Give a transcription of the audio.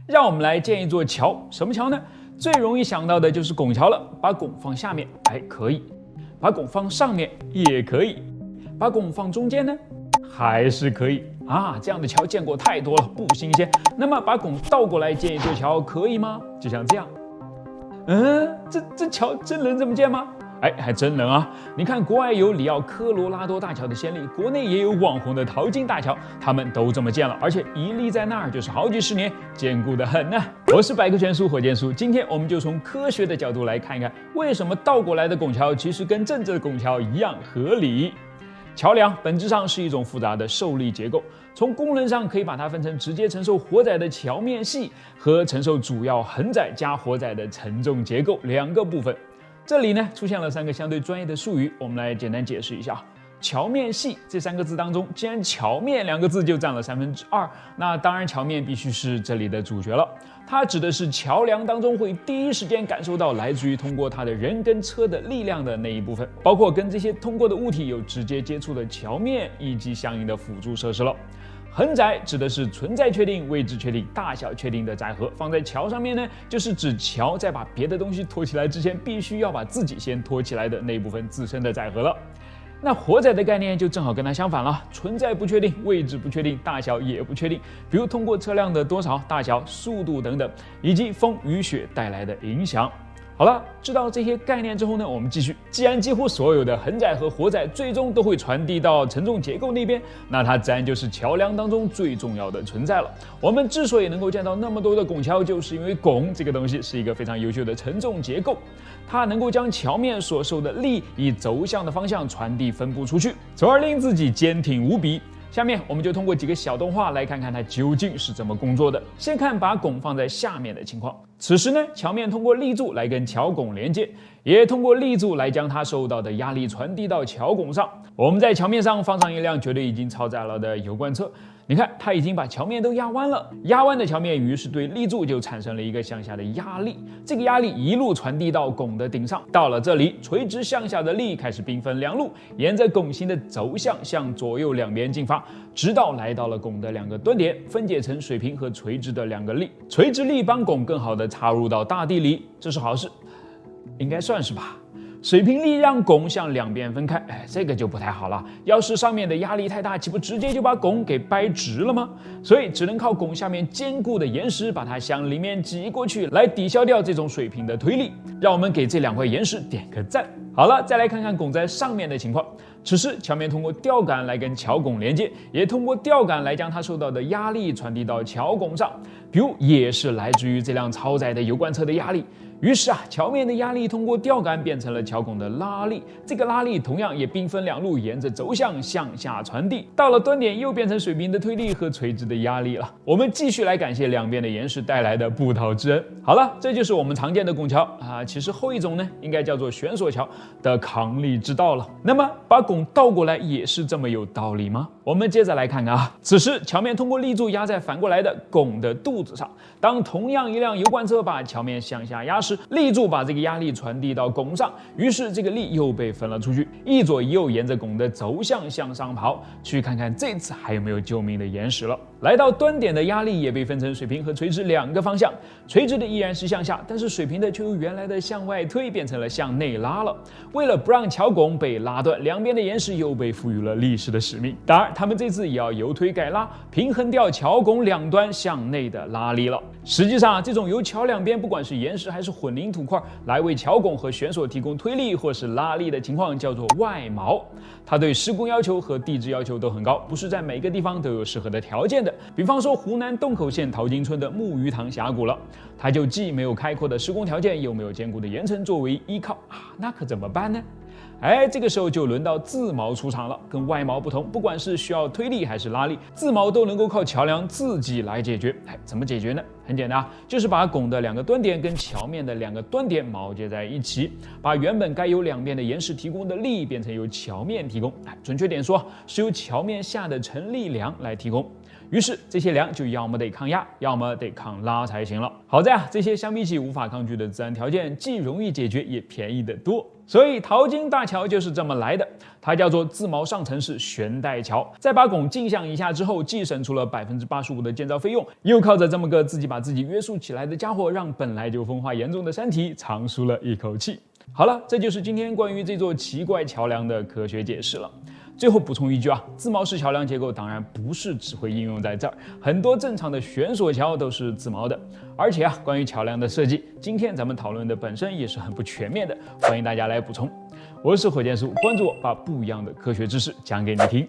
让我们来建一座桥，什么桥呢？最容易想到的就是拱桥了。把拱放下面，可以；把拱放上面也可以；把拱放中间呢，还是可以啊。这样的桥见过太多了，不新鲜。那么把拱倒过来建一座桥，可以吗？就像这样。这桥真能这么建吗？还真能啊！你看，国外有里奥科罗拉多大桥的先例，国内也有网红的淘金大桥，他们都这么建了，而且一立在那儿就是好几十年，坚固得很呢。我是百科全书火箭叔，今天我们就从科学的角度来看一看，为什么倒过来的拱桥其实跟正着的拱桥一样合理。桥梁本质上是一种复杂的受力结构，从功能上可以把它分成直接承受活载的桥面系和承受主要横载加活载的承重结构两个部分。这里呢出现了3个相对专业的术语，我们来简单解释一下。桥面系这3个字当中，既然桥面2个字就占了2/3，那当然桥面必须是这里的主角了。它指的是桥梁当中会第一时间感受到来自于通过它的人跟车的力量的那一部分，包括跟这些通过的物体有直接接触的桥面以及相应的辅助设施了。横载指的是存在确定、位置确定、大小确定的载荷，放在桥上面呢，就是指桥在把别的东西拖起来之前，必须要把自己先拖起来的那部分自身的载荷了。那活载的概念就正好跟它相反了，存在不确定，位置不确定，大小也不确定，比如通过车辆的多少、大小、速度等等，以及风雨雪带来的影响。好了，知道这些概念之后呢，我们继续。既然几乎所有的横载和活载最终都会传递到承重结构那边，那它自然就是桥梁当中最重要的存在了。我们之所以能够见到那么多的拱桥，就是因为拱这个东西是一个非常优秀的承重结构，它能够将桥面所受的力以轴向的方向传递分布出去，从而令自己坚挺无比。下面我们就通过几个小动画来看看它究竟是怎么工作的。先看把拱放在下面的情况。此时呢，桥面通过立柱来跟桥拱连接，也通过立柱来将它受到的压力传递到桥拱上。我们在桥面上放上一辆绝对已经超载了的油罐车，你看它已经把桥面都压弯了，压弯的桥面于是对立柱就产生了一个向下的压力，这个压力一路传递到拱的顶上，到了这里，垂直向下的力开始兵分2路，沿着拱形的轴向向左右两边进发，直到来到了拱的2个端点，分解成水平和垂直的2个力。垂直力帮拱更好的插入到大地里，这是好事，应该算是吧。水平力让拱向2边分开，这个就不太好了。要是上面的压力太大，岂不直接就把拱给掰直了吗？所以只能靠拱下面坚固的岩石把它向里面挤过去，来抵消掉这种水平的推力。让我们给这2块岩石点个赞。好了，再来看看拱在上面的情况。此时桥面通过吊杆来跟桥拱连接，也通过吊杆来将它受到的压力传递到桥拱上，比如也是来自于这辆超载的油罐车的压力。于是桥面的压力通过吊杆变成了桥拱的拉力，这个拉力同样也兵分2路，沿着轴向向下传递，到了端点又变成水平的推力和垂直的压力了。我们继续来感谢2边的岩石带来的不讨之恩。好了，这就是我们常见的拱桥其实后一种呢，应该叫做悬索桥的抗力之道了。那么把拱倒过来也是这么有道理吗？我们接着来看看此时桥面通过立柱压在反过来的拱的肚子上，当同样一辆油罐车把桥面向下压时，立柱把这个压力传递到拱上，于是这个力又被分了出去，一左一右沿着拱的轴向向上跑，去看看这次还有没有救命的岩石了。来到端点的压力也被分成水平和垂直2个方向，垂直的依然是向下，但是水平的却由原来的向外推变成了向内拉了。为了不让桥拱被拉断，2边的岩石又被赋予了历史的使命。当然，他们这次也要由推改拉，平衡掉桥拱2端向内的拉力了。实际上，这种由桥2边不管是岩石还是混凝土块来为桥拱和悬索提供推力或是拉力的情况叫做外锚，它对施工要求和地质要求都很高，不是在每个地方都有适合的条件的。比方说湖南洞口县淘金村的木鱼塘峡谷了，它就既没有开阔的施工条件，又没有坚固的岩层作为依靠那可怎么办呢？这个时候就轮到自锚出场了。跟外锚不同，不管是需要推力还是拉力，自锚都能够靠桥梁自己来解决。怎么解决呢？很简单就是把拱的2个端点跟桥面的2个端点锚接在一起，把原本该由2边的岩石提供的力变成由桥面提供，准确点说是由桥面下的承力梁来提供。于是这些梁就要么得抗压，要么得抗拉才行了。好在这些相比起无法抗拒的自然条件，既容易解决，也便宜得多。所以淘金大桥就是这么来的，它叫做自锚上层式悬带桥。在把汞镜像一下之后，既省出了85%的建造费用，又靠着这么个自己把自己约束起来的家伙，让本来就风化严重的山体长舒了一口气。好了，这就是今天关于这座奇怪桥梁的科学解释了。最后补充一句自锚式桥梁结构当然不是只会应用在这儿，很多正常的悬索桥都是自锚的。而且关于桥梁的设计，今天咱们讨论的本身也是很不全面的，欢迎大家来补充。我是火箭叔，关注我，把不一样的科学知识讲给你听。